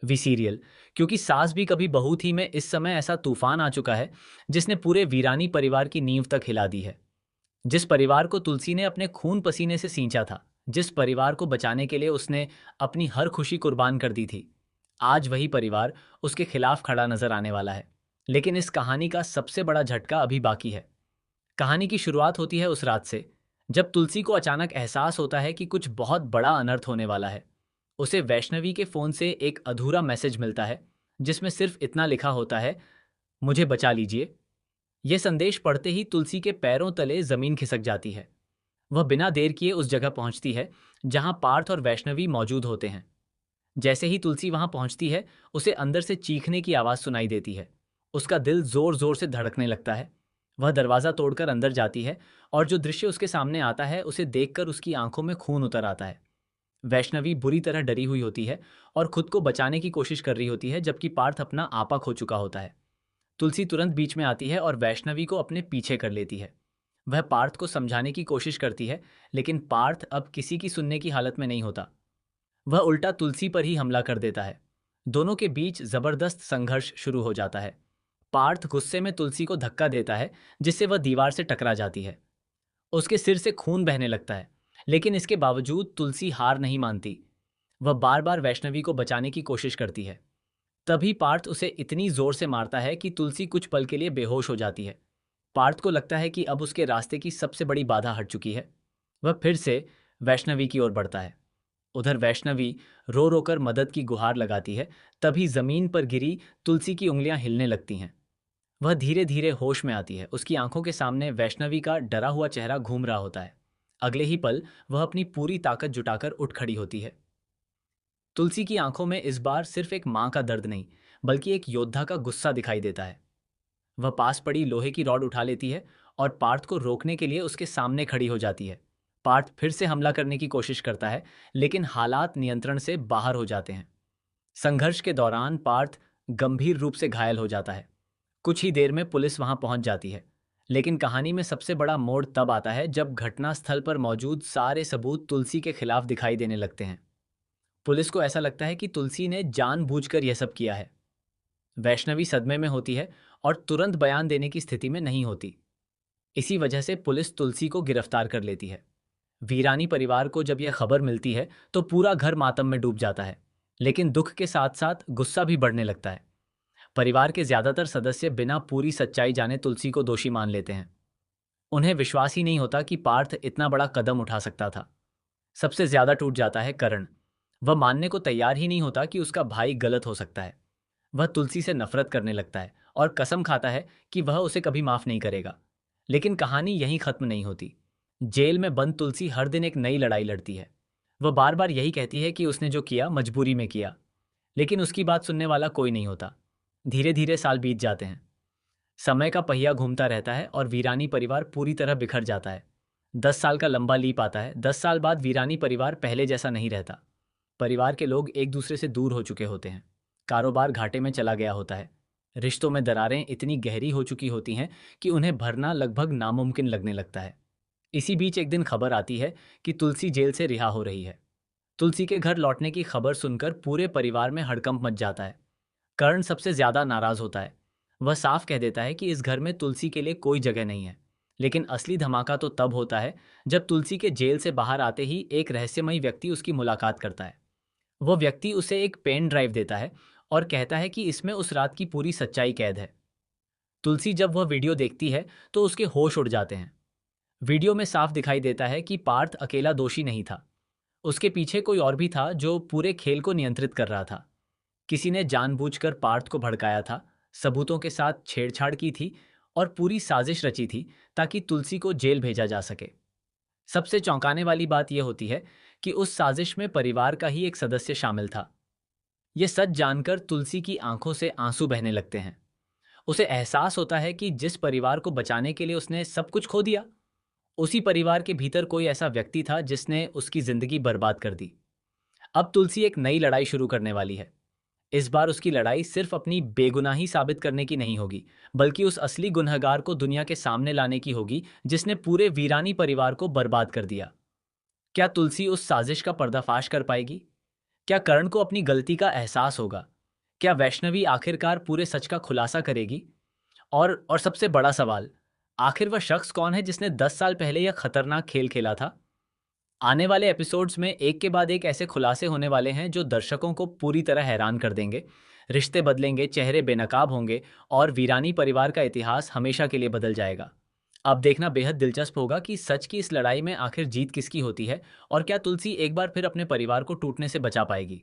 V serial. क्योंकि सास भी कभी बहू थी में इस समय ऐसा तूफान आ चुका है जिसने पूरे वीरानी परिवार की नींव तक हिला दी है। जिस परिवार को तुलसी ने अपने खून पसीने से सींचा था, जिस परिवार को बचाने के लिए उसने अपनी हर खुशी कुर्बान कर दी थी, आज वही परिवार उसके खिलाफ खड़ा नजर आने वाला है। लेकिन इस कहानी का सबसे बड़ा झटका अभी बाकी है। कहानी की शुरुआत होती है उस रात से जब तुलसी को अचानक एहसास होता है कि कुछ बहुत बड़ा अनर्थ होने वाला है। उसे वैष्णवी के फोन से एक अधूरा मैसेज मिलता है जिसमें सिर्फ इतना लिखा होता है, मुझे बचा लीजिए। यह संदेश पढ़ते ही तुलसी के पैरों तले जमीन खिसक जाती है। वह बिना देर किए उस जगह पहुंचती है जहां पार्थ और वैष्णवी मौजूद होते हैं। जैसे ही तुलसी वहां पहुंचती है, उसे अंदर से चीखने की आवाज सुनाई देती है। उसका दिल जोर जोर से धड़कने लगता है। वह दरवाजा तोड़कर अंदर जाती है और जो दृश्य उसके सामने आता है उसे देखकर उसकी आंखों में खून उतर आता है। वैष्णवी बुरी तरह डरी हुई होती है और खुद को बचाने की कोशिश कर रही होती है, जबकि पार्थ अपना आपा खो चुका होता है। तुलसी तुरंत बीच में आती है और वैष्णवी को अपने पीछे कर लेती है। वह पार्थ को समझाने की कोशिश करती है, लेकिन पार्थ अब किसी की सुनने की हालत में नहीं होता। वह उल्टा तुलसी पर ही हमला कर देता है। दोनों के बीच जबरदस्त संघर्ष शुरू हो जाता है। पार्थ गुस्से में तुलसी को धक्का देता है जिससे वह दीवार से टकरा जाती है। उसके सिर से खून बहने लगता है, लेकिन इसके बावजूद तुलसी हार नहीं मानती। वह बार बार वैष्णवी को बचाने की कोशिश करती है। तभी पार्थ उसे इतनी जोर से मारता है कि तुलसी कुछ पल के लिए बेहोश हो जाती है। पार्थ को लगता है कि अब उसके रास्ते की सबसे बड़ी बाधा हट चुकी है। वह फिर से वैष्णवी की ओर बढ़ता है। उधर वैष्णवी रो रोकर मदद की गुहार लगाती है। तभी जमीन पर गिरी तुलसी की उंगलियां हिलने लगती हैं। वह धीरे धीरे होश में आती है। उसकी आंखों के सामने वैष्णवी का डरा हुआ चेहरा घूम रहा होता है। अगले ही पल वह अपनी पूरी ताकत जुटाकर उठ खड़ी होती है। तुलसी की आंखों में इस बार सिर्फ एक मां का दर्द नहीं, बल्कि एक योद्धा का गुस्सा दिखाई देता है। वह पास पड़ी लोहे की रॉड उठा लेती है और पार्थ को रोकने के लिए उसके सामने खड़ी हो जाती है। पार्थ फिर से हमला करने की कोशिश करता है, लेकिन हालात नियंत्रण से बाहर हो जाते हैं। संघर्ष के दौरान पार्थ गंभीर रूप से घायल हो जाता है। कुछ ही देर में पुलिस वहां पहुंच जाती है। लेकिन कहानी में सबसे बड़ा मोड़ तब आता है जब घटनास्थल पर मौजूद सारे सबूत तुलसी के खिलाफ दिखाई देने लगते हैं। पुलिस को ऐसा लगता है कि तुलसी ने जानबूझकर यह सब किया है। वैष्णवी सदमे में होती है और तुरंत बयान देने की स्थिति में नहीं होती। इसी वजह से पुलिस तुलसी को गिरफ्तार कर लेती है। वीरानी परिवार को जब यह खबर मिलती है तो पूरा घर मातम में डूब जाता है, लेकिन दुख के साथ साथ गुस्सा भी बढ़ने लगता है। परिवार के ज्यादातर सदस्य बिना पूरी सच्चाई जाने तुलसी को दोषी मान लेते हैं। उन्हें विश्वास ही नहीं होता कि पार्थ इतना बड़ा कदम उठा सकता था। सबसे ज्यादा टूट जाता है करण। वह मानने को तैयार ही नहीं होता कि उसका भाई गलत हो सकता है। वह तुलसी से नफरत करने लगता है और कसम खाता है कि वह उसे कभी माफ नहीं करेगा। लेकिन कहानी यहीं खत्म नहीं होती। जेल में बंद तुलसी हर दिन एक नई लड़ाई लड़ती है। वह बार बार यही कहती है कि उसने जो किया मजबूरी में किया, लेकिन उसकी बात सुनने वाला कोई नहीं होता। धीरे धीरे साल बीत जाते हैं। समय का पहिया घूमता रहता है और वीरानी परिवार पूरी तरह बिखर जाता है। 10 साल का लंबा लीप आता है। 10 साल बाद वीरानी परिवार पहले जैसा नहीं रहता। परिवार के लोग एक दूसरे से दूर हो चुके होते हैं। कारोबार घाटे में चला गया होता है। रिश्तों में दरारें इतनी गहरी हो चुकी होती हैं कि उन्हें भरना लगभग नामुमकिन लगने लगता है। इसी बीच एक दिन खबर आती है कि तुलसी जेल से रिहा हो रही है। तुलसी के घर लौटने की खबर सुनकर पूरे परिवार में हड़कंप मच जाता है। कर्ण सबसे ज्यादा नाराज होता है। वह साफ कह देता है कि इस घर में तुलसी के लिए कोई जगह नहीं है। लेकिन असली धमाका तो तब होता है जब तुलसी के जेल से बाहर आते ही एक रहस्यमयी व्यक्ति उसकी मुलाकात करता है। वो व्यक्ति उसे एक पेन ड्राइव देता है और कहता है कि इसमें उस रात की पूरी सच्चाई कैद है। तुलसी जब वह वीडियो देखती है तो उसके होश उड़ जाते हैं। वीडियो में साफ दिखाई देता है कि पार्थ अकेला दोषी नहीं था। उसके पीछे कोई और भी था जो पूरे खेल को नियंत्रित कर रहा था। किसी ने जानबूझकर पार्थ को भड़काया था, सबूतों के साथ छेड़छाड़ की थी और पूरी साजिश रची थी ताकि तुलसी को जेल भेजा जा सके। सबसे चौंकाने वाली बात यह होती है कि उस साजिश में परिवार का ही एक सदस्य शामिल था। यह सच जानकर तुलसी की आंखों से आंसू बहने लगते हैं। उसे एहसास होता है कि जिस परिवार को बचाने के लिए उसने सब कुछ खो दिया, उसी परिवार के भीतर कोई ऐसा व्यक्ति था जिसने उसकी जिंदगी बर्बाद कर दी। अब तुलसी एक नई लड़ाई शुरू करने वाली है। इस बार उसकी लड़ाई सिर्फ अपनी बेगुनाही साबित करने की नहीं होगी, बल्कि उस असली गुनहगार को दुनिया के सामने लाने की होगी जिसने पूरे वीरानी परिवार को बर्बाद कर दिया। क्या तुलसी उस साजिश का पर्दाफाश कर पाएगी? क्या कर्ण को अपनी गलती का एहसास होगा? क्या वैष्णवी आखिरकार पूरे सच का खुलासा करेगी? और सबसे बड़ा सवाल, आखिर वह शख्स कौन है जिसने 10 साल पहले यह खतरनाक खेल खेला था? आने वाले एपिसोड्स में एक के बाद एक ऐसे खुलासे होने वाले हैं जो दर्शकों को पूरी तरह हैरान कर देंगे। रिश्ते बदलेंगे, चेहरे बेनकाब होंगे और वीरानी परिवार का इतिहास हमेशा के लिए बदल जाएगा। अब देखना बेहद दिलचस्प होगा कि सच की इस लड़ाई में आखिर जीत किसकी होती है और क्या तुलसी एक बार फिर अपने परिवार को टूटने से बचा पाएगी।